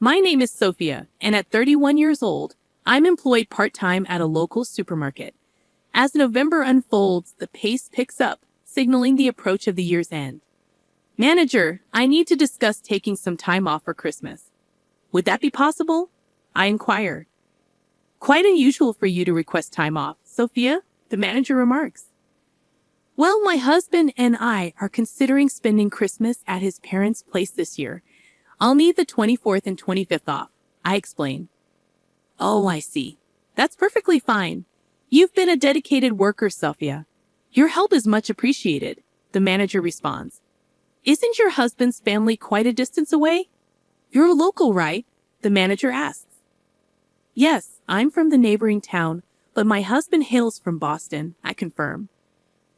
My name is Sophia, and at 31 years old, I'm employed part-time at a local supermarket. As November unfolds, the pace picks up, signaling the approach of the year's end. Manager, I need to discuss taking some time off for Christmas. Would that be possible? I inquire. Quite unusual for you to request time off, Sophia, the manager remarks. Well, my husband and I are considering spending Christmas at his parents' place this year. I'll need the 24th and 25th off, I explain. Oh, I see. That's perfectly fine. You've been a dedicated worker, Sophia. Your help is much appreciated, the manager responds. Isn't your husband's family quite a distance away? You're local, right? The manager asks. Yes, I'm from the neighboring town, but my husband hails from Boston, I confirm.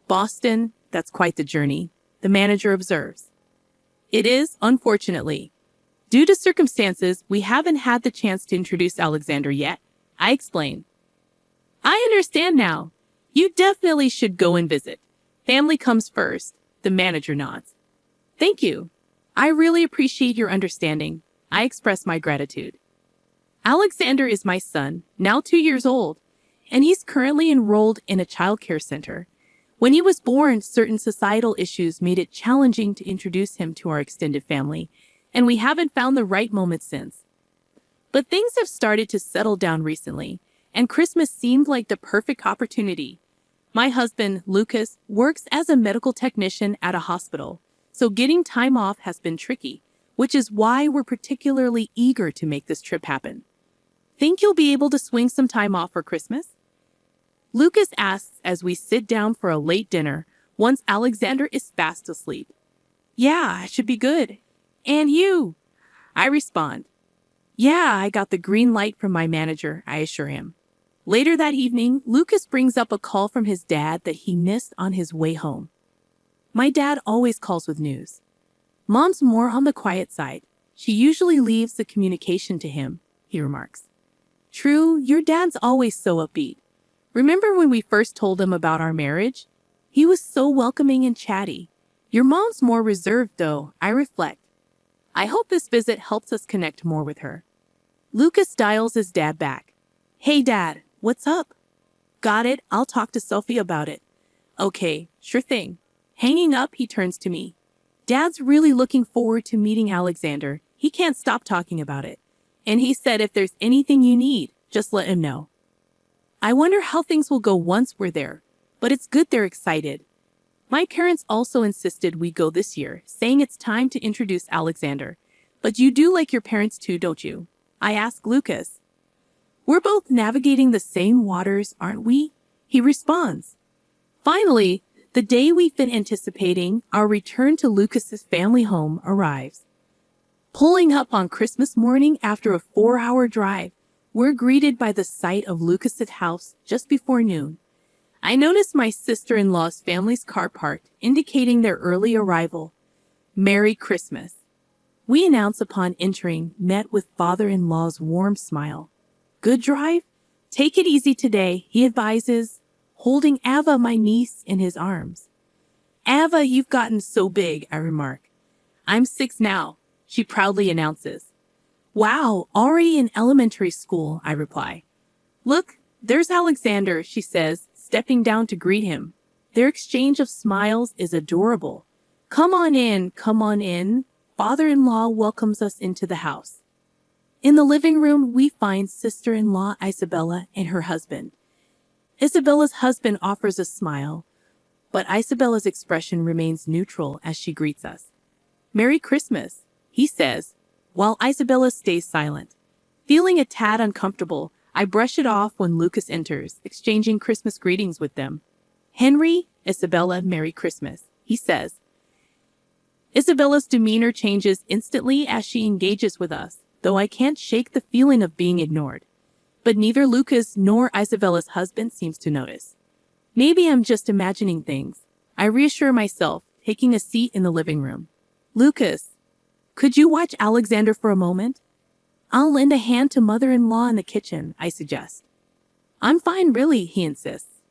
Boston, that's quite the journey, the manager observes. It is, unfortunately. Due to circumstances, we haven't had the chance to introduce Alexander yet, I explain. I understand now. You definitely should go and visit. Family comes first, the manager nods. Thank you. I really appreciate your understanding. I express my gratitude. Alexander is my son, now 2 years old, and he's currently enrolled in a childcare center. When he was born, certain societal issues made it challenging to introduce him to our extended family, and we haven't found the right moment since. But things have started to settle down recently, and Christmas seemed like the perfect opportunity. My husband, Lucas, works as a medical technician at a hospital, so getting time off has been tricky, which is why we're particularly eager to make this trip happen. Think you'll be able to swing some time off for Christmas? Lucas asks as we sit down for a late dinner once Alexander is fast asleep. Yeah, I should be good. And you? I respond. Yeah, I got the green light from my manager, I assure him. Later that evening, Lucas brings up a call from his dad that he missed on his way home. My dad always calls with news. Mom's more on the quiet side. She usually leaves the communication to him, he remarks. True, your dad's always so upbeat. Remember when we first told him about our marriage? He was so welcoming and chatty. Your mom's more reserved, though, I reflect. I hope this visit helps us connect more with her. Lucas dials his dad back. Hey, Dad, what's up? Got it, I'll talk to Sophie about it. Okay, sure thing. Hanging up, he turns to me. Dad's really looking forward to meeting Alexander. He can't stop talking about it. And he said if there's anything you need, just let him know. I wonder how things will go once we're there, but it's good they're excited. My parents also insisted we go this year, saying it's time to introduce Alexander. But you do like your parents too, don't you? I ask Lucas. We're both navigating the same waters, aren't we? He responds. Finally, the day we've been anticipating, our return to Lucas's family home, arrives. Pulling up on Christmas morning after a 4-hour drive, we're greeted by the sight of Lucas's house just before noon. I notice my sister-in-law's family's car parked, indicating their early arrival. Merry Christmas. We announce upon entering, met with father-in-law's warm smile. Good drive? Take it easy today, he advises, holding Ava, my niece, in his arms. Ava, you've gotten so big, I remark. I'm 6 now, she proudly announces. Wow, already in elementary school, I reply. Look, there's Alexander, she says, stepping down to greet him. Their exchange of smiles is adorable. Come on in. Father-in-law welcomes us into the house. In the living room, we find sister-in-law Isabella and her husband. Isabella's husband offers a smile, but Isabella's expression remains neutral as she greets us. Merry Christmas, he says, while Isabella stays silent. Feeling a tad uncomfortable, I brush it off when Lucas enters, exchanging Christmas greetings with them. Henry, Isabella, Merry Christmas, he says. Isabella's demeanor changes instantly as she engages with us, though I can't shake the feeling of being ignored. But neither Lucas nor Isabella's husband seems to notice. Maybe I'm just imagining things. I reassure myself, taking a seat in the living room. Lucas, could you watch Alexander for a moment? I'll lend a hand to mother-in-law in the kitchen, I suggest. I'm fine, really, he insists.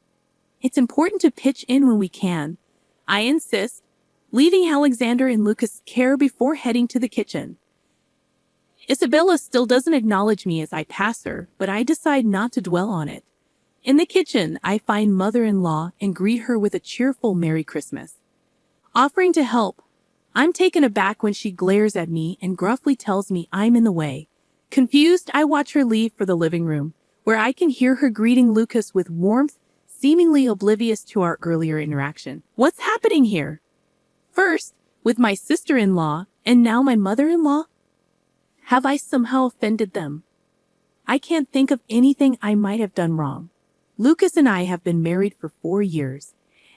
It's important to pitch in when we can. I insist, leaving Alexander in Lucas' care before heading to the kitchen. Isabella still doesn't acknowledge me as I pass her, but I decide not to dwell on it. In the kitchen, I find mother-in-law and greet her with a cheerful Merry Christmas. Offering to help, I'm taken aback when she glares at me and gruffly tells me I'm in the way. Confused, I watch her leave for the living room, where I can hear her greeting Lucas with warmth, seemingly oblivious to our earlier interaction. What's happening here? First, with my sister-in-law, and now my mother-in-law? Have I somehow offended them? I can't think of anything I might have done wrong. Lucas and I have been married for 4 years,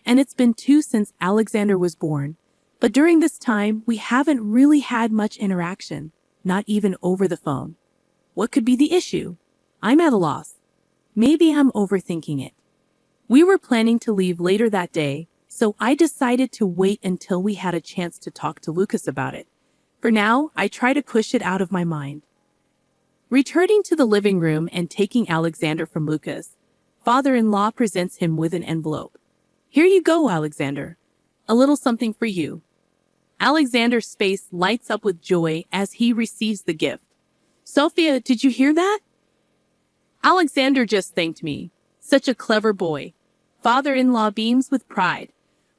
and it's been 2 since Alexander was born. But during this time, we haven't really had much interaction, not even over the phone. What could be the issue? I'm at a loss. Maybe I'm overthinking it. We were planning to leave later that day, so I decided to wait until we had a chance to talk to Lucas about it. For now, I try to push it out of my mind. Returning to the living room and taking Alexander from Lucas, father-in-law presents him with an envelope. Here you go, Alexander. A little something for you. Alexander's face lights up with joy as he receives the gift. Sophia, did you hear that? Alexander just thanked me. Such a clever boy. Father-in-law beams with pride.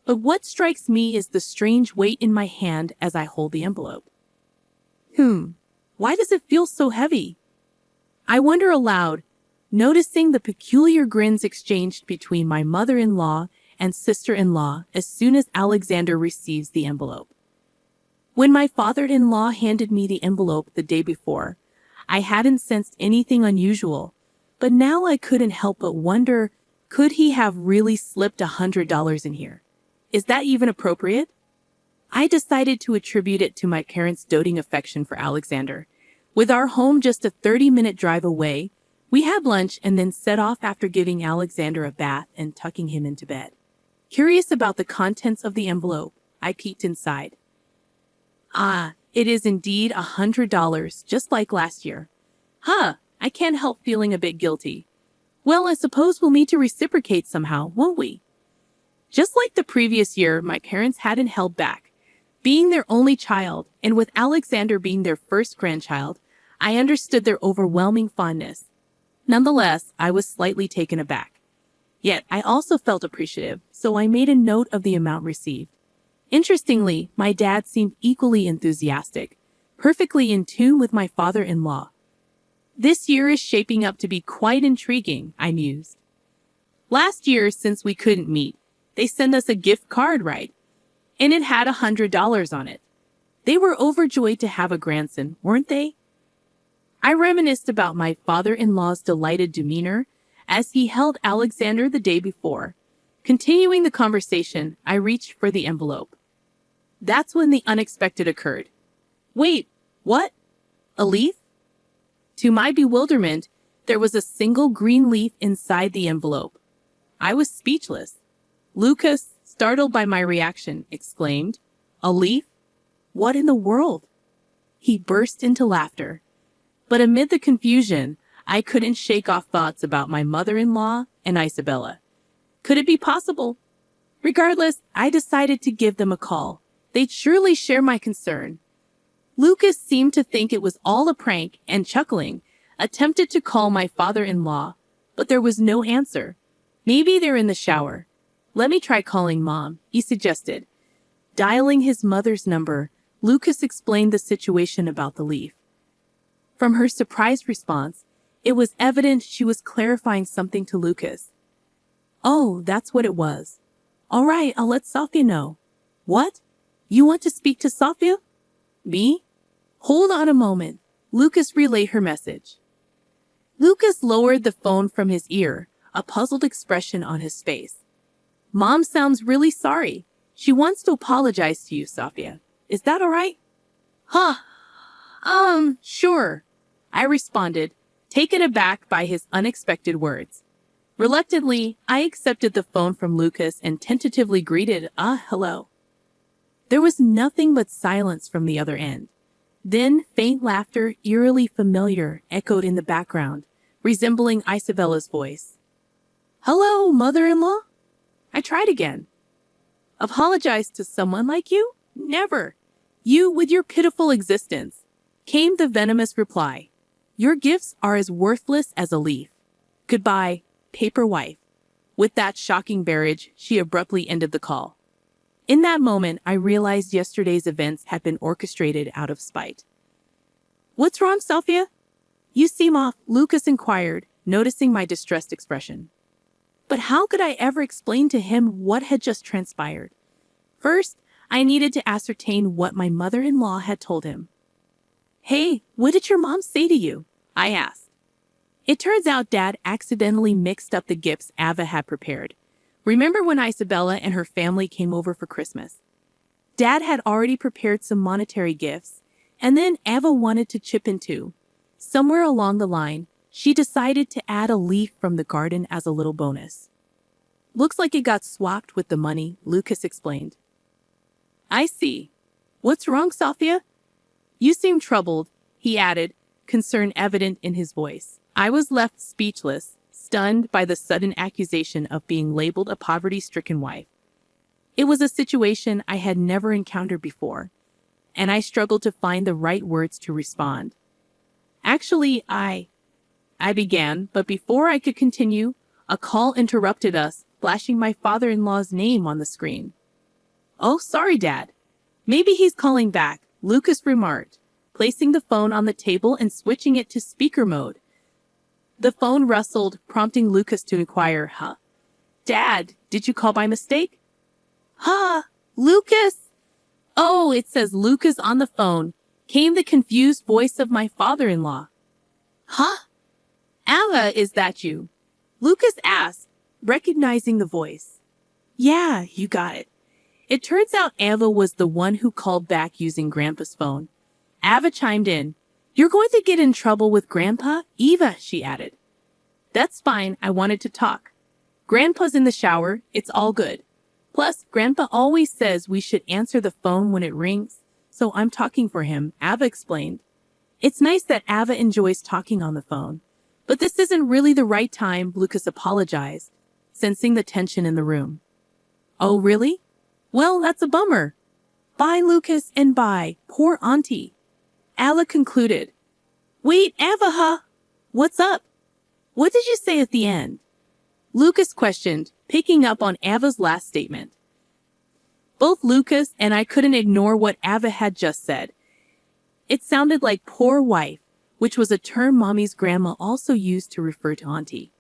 But what strikes me is the strange weight in my hand as I hold the envelope. Why does it feel so heavy? I wonder aloud, noticing the peculiar grins exchanged between my mother-in-law and sister-in-law as soon as Alexander receives the envelope. When my father-in-law handed me the envelope the day before, I hadn't sensed anything unusual, but now I couldn't help but wonder, could he have really slipped $100 in here? Is that even appropriate? I decided to attribute it to my parents' doting affection for Alexander. With our home just a 30-minute drive away, we had lunch and then set off after giving Alexander a bath and tucking him into bed. Curious about the contents of the envelope, I peeked inside. It is indeed $100, just like last year. I can't help feeling a bit guilty. Well, I suppose we'll need to reciprocate somehow, won't we? Just like the previous year, my parents hadn't held back. Being their only child, and with Alexander being their first grandchild, I understood their overwhelming fondness. Nonetheless, I was slightly taken aback. Yet, I also felt appreciative, so I made a note of the amount received. Interestingly, my dad seemed equally enthusiastic, perfectly in tune with my father-in-law. This year is shaping up to be quite intriguing, I mused. Last year, since we couldn't meet, they sent us a gift card, right? And it had $100 on it. They were overjoyed to have a grandson, weren't they? I reminisced about my father-in-law's delighted demeanor as he held Alexander the day before. Continuing the conversation, I reached for the envelope. That's when the unexpected occurred. Wait, what? A leaf? To my bewilderment, there was a single green leaf inside the envelope. I was speechless. Lucas, startled by my reaction, exclaimed, "A leaf? What in the world?" He burst into laughter. But amid the confusion, I couldn't shake off thoughts about my mother-in-law and Isabella. Could it be possible? Regardless, I decided to give them a call. They'd surely share my concern. Lucas seemed to think it was all a prank and, chuckling, attempted to call my father-in-law, but there was no answer. Maybe they're in the shower. Let me try calling Mom, he suggested. Dialing his mother's number, Lucas explained the situation about the leaf. From her surprised response, it was evident she was clarifying something to Lucas. Oh, that's what it was. All right, I'll let Sophia know. What? You want to speak to Sophia? Me? Hold on a moment. Lucas relayed her message. Lucas lowered the phone from his ear, a puzzled expression on his face. Mom sounds really sorry. She wants to apologize to you, Sophia. Is that all right? Sure, I responded, taken aback by his unexpected words. Reluctantly, I accepted the phone from Lucas and tentatively greeted, hello. There was nothing but silence from the other end. Then faint laughter, eerily familiar, echoed in the background, resembling Isabella's voice. Hello, mother-in-law? I tried again. Apologize to someone like you? Never. You with your pitiful existence. came the venomous reply. Your gifts are as worthless as a leaf. Goodbye, paper wife. With that shocking barrage, she abruptly ended the call. In that moment, I realized yesterday's events had been orchestrated out of spite. What's wrong, Sophia? You seem off, Lucas inquired, noticing my distressed expression. But how could I ever explain to him what had just transpired? First, I needed to ascertain what my mother-in-law had told him. Hey, what did your mom say to you? I asked. It turns out Dad accidentally mixed up the gifts Ava had prepared. Remember when Isabella and her family came over for Christmas? Dad had already prepared some monetary gifts, and then Ava wanted to chip in too. Somewhere along the line, she decided to add a leaf from the garden as a little bonus. Looks like it got swapped with the money, Lucas explained. I see. What's wrong, Sophia? You seem troubled, he added, concern evident in his voice. I was left speechless, stunned by the sudden accusation of being labeled a poverty-stricken wife. It was a situation I had never encountered before, and I struggled to find the right words to respond. Actually, I began, but before I could continue, a call interrupted us, flashing my father-in-law's name on the screen. Oh, sorry, Dad. Maybe he's calling back, Lucas remarked, placing the phone on the table and switching it to speaker mode. The phone rustled, prompting Lucas to inquire, Dad, did you call by mistake? Lucas? Oh, it says Lucas on the phone, came the confused voice of my father-in-law. Ava, is that you? Lucas asked, recognizing the voice. Yeah, you got it. It turns out Ava was the one who called back using Grandpa's phone. Ava chimed in. You're going to get in trouble with Grandpa, Eva, she added. That's fine, I wanted to talk. Grandpa's in the shower, it's all good. Plus, Grandpa always says we should answer the phone when it rings, so I'm talking for him, Ava explained. It's nice that Ava enjoys talking on the phone, but this isn't really the right time, Lucas apologized, sensing the tension in the room. Oh, really? Well, that's a bummer. Bye, Lucas, and bye, poor auntie. Ava concluded. Wait, Ava, what's up? What did you say at the end? Lucas questioned, picking up on Ava's last statement. Both Lucas and I couldn't ignore what Ava had just said. It sounded like poor wife, which was a term Mommy's grandma also used to refer to auntie.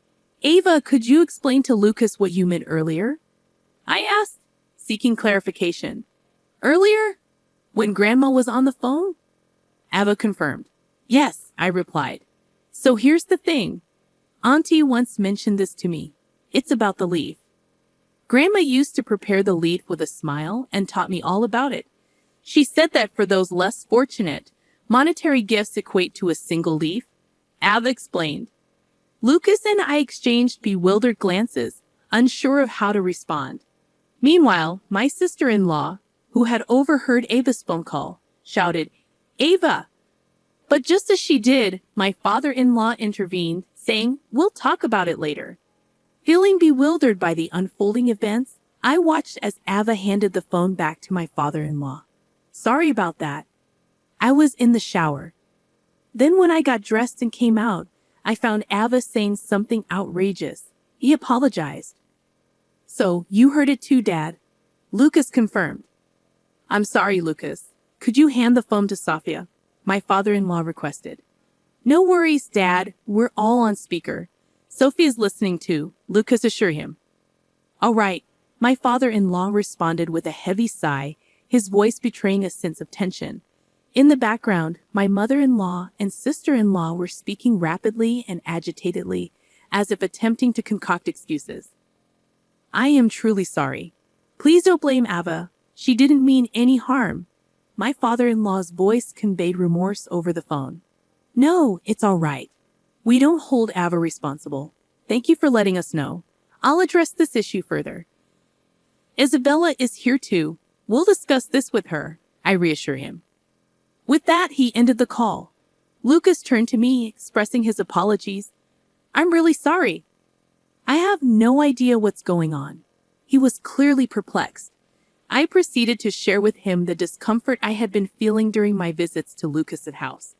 Ava, could you explain to Lucas what you meant earlier? I asked, seeking clarification. Earlier? When Grandma was on the phone? Ava confirmed. Yes, I replied. So here's the thing. Auntie once mentioned this to me. It's about the leaf. Grandma used to prepare the leaf with a smile and taught me all about it. She said that for those less fortunate, monetary gifts equate to a single leaf. Ava explained. Lucas and I exchanged bewildered glances, unsure of how to respond. Meanwhile, my sister-in-law, who had overheard Ava's phone call, shouted, Ava! But just as she did, my father-in-law intervened, saying, we'll talk about it later. Feeling bewildered by the unfolding events, I watched as Ava handed the phone back to my father-in-law. Sorry about that. I was in the shower. Then when I got dressed and came out, I found Ava saying something outrageous. He apologized. So, you heard it too, Dad. Lucas confirmed. I'm sorry, Lucas. Could you hand the phone to Sophia? My father-in-law requested. No worries, Dad. We're all on speaker. Sophia's listening too, Lucas assured him. All right, my father-in-law responded with a heavy sigh, his voice betraying a sense of tension. In the background, my mother-in-law and sister-in-law were speaking rapidly and agitatedly, as if attempting to concoct excuses. I am truly sorry. Please don't blame Ava. She didn't mean any harm. My father-in-law's voice conveyed remorse over the phone. No, it's all right. We don't hold Ava responsible. Thank you for letting us know. I'll address this issue further. Isabella is here too. We'll discuss this with her, I reassure him. With that, he ended the call. Lucas turned to me, expressing his apologies. I'm really sorry. I have no idea what's going on. He was clearly perplexed. I proceeded to share with him the discomfort I had been feeling during my visits to Lucas's house.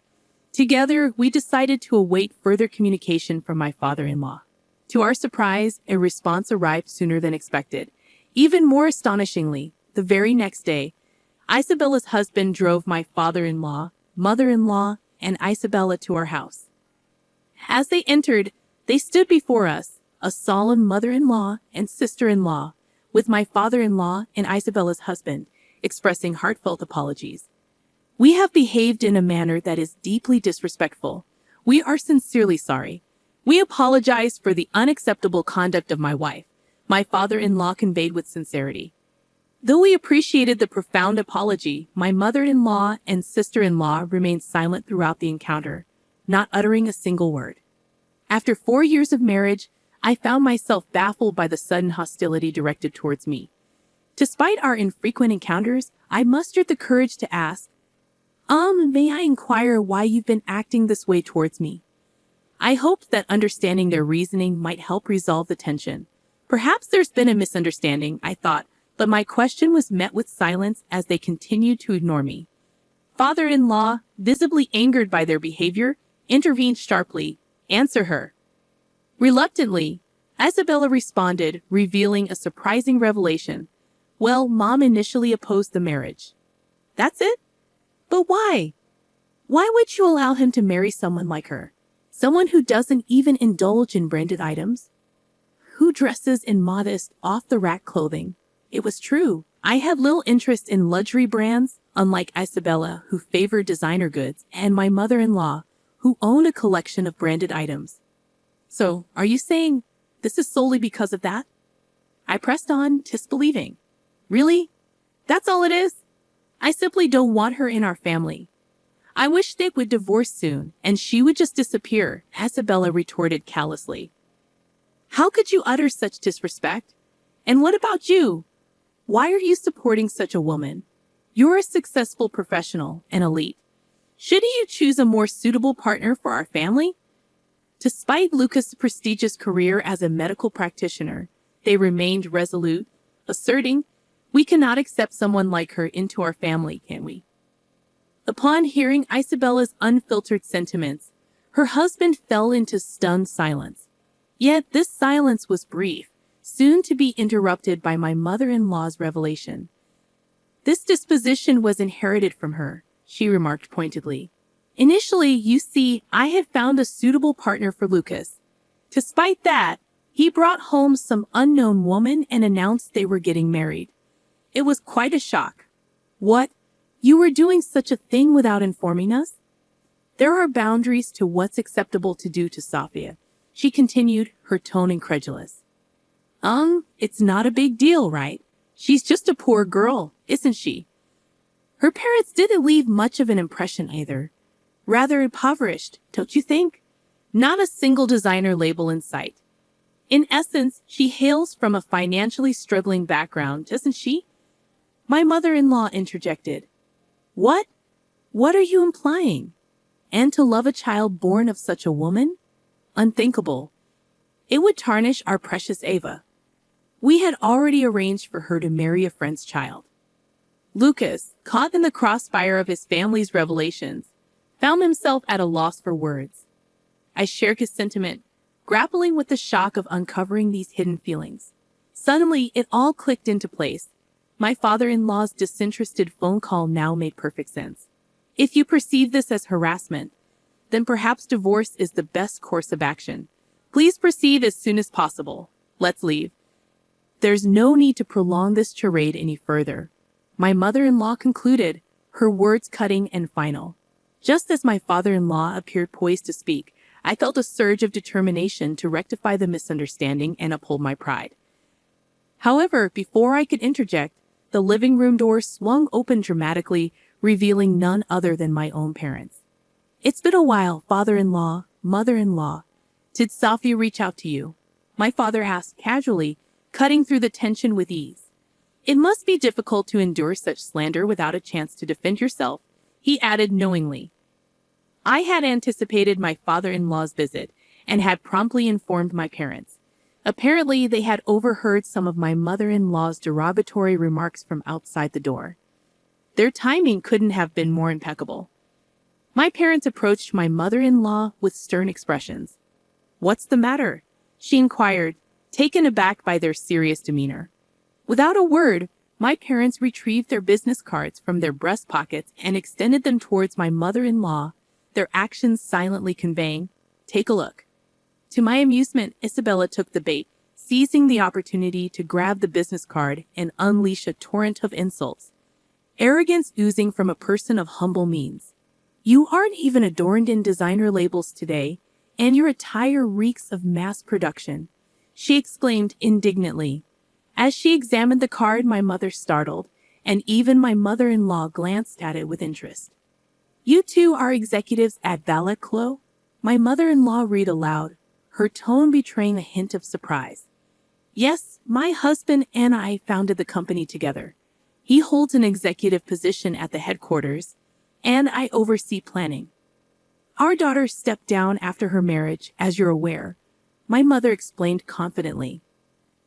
Together, we decided to await further communication from my father-in-law. To our surprise, a response arrived sooner than expected. Even more astonishingly, the very next day, Isabella's husband drove my father-in-law, mother-in-law, and Isabella to our house. As they entered, they stood before us, a solemn mother-in-law and sister-in-law, with my father-in-law and Isabella's husband, expressing heartfelt apologies. We have behaved in a manner that is deeply disrespectful. We are sincerely sorry. We apologize for the unacceptable conduct of my wife, my father-in-law conveyed with sincerity. Though we appreciated the profound apology, my mother-in-law and sister-in-law remained silent throughout the encounter, not uttering a single word. After 4 years of marriage, I found myself baffled by the sudden hostility directed towards me. Despite our infrequent encounters, I mustered the courage to ask, may I inquire why you've been acting this way towards me? I hoped that understanding their reasoning might help resolve the tension. Perhaps there's been a misunderstanding, I thought, but my question was met with silence as they continued to ignore me. Father-in-law, visibly angered by their behavior, intervened sharply. Answer her. Reluctantly, Isabella responded, revealing a surprising revelation. Well, Mom initially opposed the marriage. That's it? But why? Why would you allow him to marry someone like her? Someone who doesn't even indulge in branded items? Who dresses in modest, off-the-rack clothing? It was true. I had little interest in luxury brands, unlike Isabella, who favored designer goods, and my mother-in-law, who owned a collection of branded items. So, are you saying this is solely because of that? I pressed on, disbelieving. Really? That's all it is? I simply don't want her in our family. I wish they would divorce soon, and she would just disappear, Isabella retorted callously. How could you utter such disrespect? And what about you? Why are you supporting such a woman? You're a successful professional and elite. Shouldn't you choose a more suitable partner for our family? Despite Lucas' prestigious career as a medical practitioner, they remained resolute, asserting, we cannot accept someone like her into our family, can we? Upon hearing Isabella's unfiltered sentiments, her husband fell into stunned silence. Yet this silence was brief, soon to be interrupted by my mother-in-law's revelation. This disposition was inherited from her, she remarked pointedly. Initially, you see, I had found a suitable partner for Lucas. Despite that, he brought home some unknown woman and announced they were getting married. It was quite a shock. What? You were doing such a thing without informing us? There are boundaries to what's acceptable to do to Sophia, she continued, her tone incredulous. It's not a big deal, right? She's just a poor girl, isn't she? Her parents didn't leave much of an impression either. Rather impoverished, don't you think? Not a single designer label in sight. In essence, she hails from a financially struggling background, doesn't she? My mother-in-law interjected. What? What are you implying? And to love a child born of such a woman? Unthinkable. It would tarnish our precious Ava. We had already arranged for her to marry a friend's child. Lucas, caught in the crossfire of his family's revelations, found himself at a loss for words. I shared his sentiment, grappling with the shock of uncovering these hidden feelings. Suddenly, it all clicked into place. My father-in-law's disinterested phone call now made perfect sense. If you perceive this as harassment, then perhaps divorce is the best course of action. Please proceed as soon as possible. Let's leave. There's no need to prolong this charade any further. My mother-in-law concluded, her words cutting and final. Just as my father-in-law appeared poised to speak, I felt a surge of determination to rectify the misunderstanding and uphold my pride. However, before I could interject, the living room door swung open dramatically, revealing none other than my own parents. It's been a while, father-in-law, mother-in-law. Did Sophia reach out to you? My father asked casually, cutting through the tension with ease. It must be difficult to endure such slander without a chance to defend yourself, he added knowingly. I had anticipated my father-in-law's visit and had promptly informed my parents. Apparently, they had overheard some of my mother-in-law's derogatory remarks from outside the door. Their timing couldn't have been more impeccable. My parents approached my mother-in-law with stern expressions. "What's the matter?" she inquired, taken aback by their serious demeanor. Without a word, my parents retrieved their business cards from their breast pockets and extended them towards my mother-in-law, their actions silently conveying, "Take a look." To my amusement, Isabella took the bait, seizing the opportunity to grab the business card and unleash a torrent of insults. Arrogance oozing from a person of humble means. "You aren't even adorned in designer labels today, and your attire reeks of mass production," she exclaimed indignantly. As she examined the card, my mother startled, and even my mother-in-law glanced at it with interest. "You two are executives at Valet Clos?" My mother-in-law read aloud, her tone betraying a hint of surprise. "Yes, my husband and I founded the company together. He holds an executive position at the headquarters, and I oversee planning. Our daughter stepped down after her marriage, as you're aware," my mother explained confidently.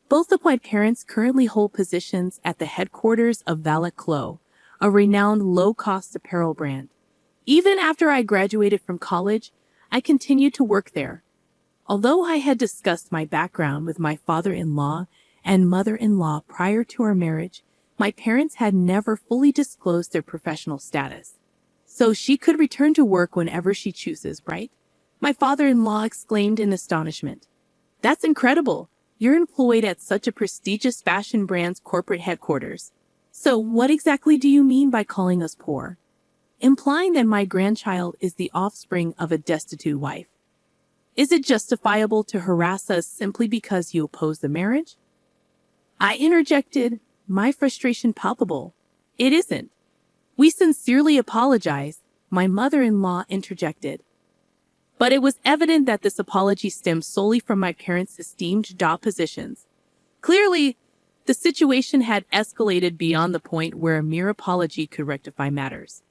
"Both of my parents currently hold positions at the headquarters of Valet Clos, a renowned low-cost apparel brand. Even after I graduated from college, I continued to work there. Although I had discussed my background with my father-in-law and mother-in-law prior to our marriage, my parents had never fully disclosed their professional status. So she could return to work whenever she chooses, right?" my father-in-law exclaimed in astonishment. "That's incredible. You're employed at such a prestigious fashion brand's corporate headquarters. So what exactly do you mean by calling us poor? Implying that my grandchild is the offspring of a destitute wife. Is it justifiable to harass us simply because you oppose the marriage?" I interjected, my frustration palpable. "It isn't. We sincerely apologize," my mother-in-law interjected. But it was evident that this apology stemmed solely from my parents' esteemed job positions. Clearly, the situation had escalated beyond the point where a mere apology could rectify matters.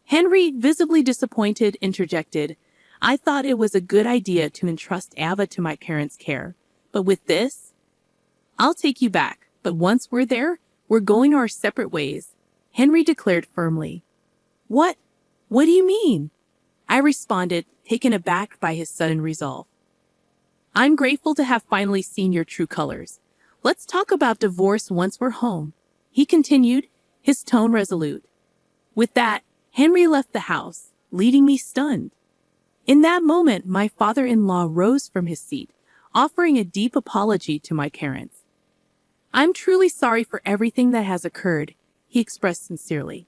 Henry, visibly disappointed, interjected, "I thought it was a good idea to entrust Ava to my parents' care, but with this? I'll take you back, but once we're there, we're going our separate ways," Henry declared firmly. What? What do you mean?" I responded, taken aback by his sudden resolve. "I'm grateful to have finally seen your true colors. Let's talk about divorce once we're home," he continued, his tone resolute. With that, Henry left the house, leaving me stunned. In that moment, my father-in-law rose from his seat, offering a deep apology to my parents. "I'm truly sorry for everything that has occurred," he expressed sincerely.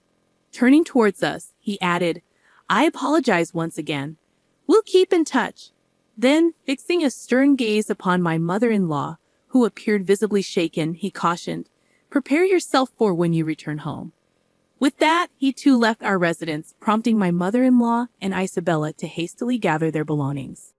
Turning towards us, he added, "I apologize once again. We'll keep in touch." Then, fixing a stern gaze upon my mother-in-law, who appeared visibly shaken, he cautioned, "Prepare yourself for when you return home." With that, he too left our residence, prompting my mother-in-law and Isabella to hastily gather their belongings.